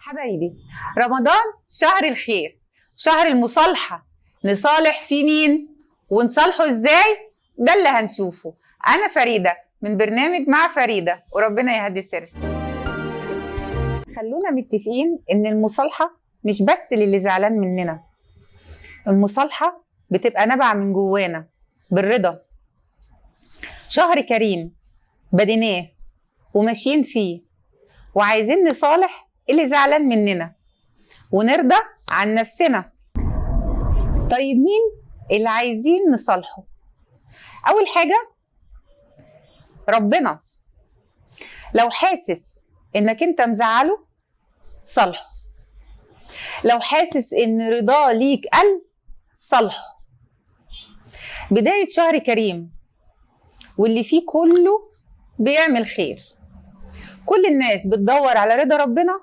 حبايبي، رمضان شهر الخير، شهر المصالحة. نصالح في مين ونصالحه ازاي؟ ده اللي هنشوفه. أنا فريدة من برنامج مع فريدة، وربنا يهدي سري. خلونا متفقين إن المصالحة مش بس للي زعلان مننا، المصالحة بتبقى نابعة من جوانا بالرضا. شهر كريم بديناه وماشيين فيه، وعايزين نصالح اللي زعلان مننا ونرضى عن نفسنا. طيب مين اللي عايزين نصالحه؟ أول حاجة ربنا. لو حاسس إنك أنت مزعله صالحه، لو حاسس إن رضاه ليك قل صالحه. بداية شهر كريم واللي فيه كله بيعمل خير، كل الناس بتدور على رضا ربنا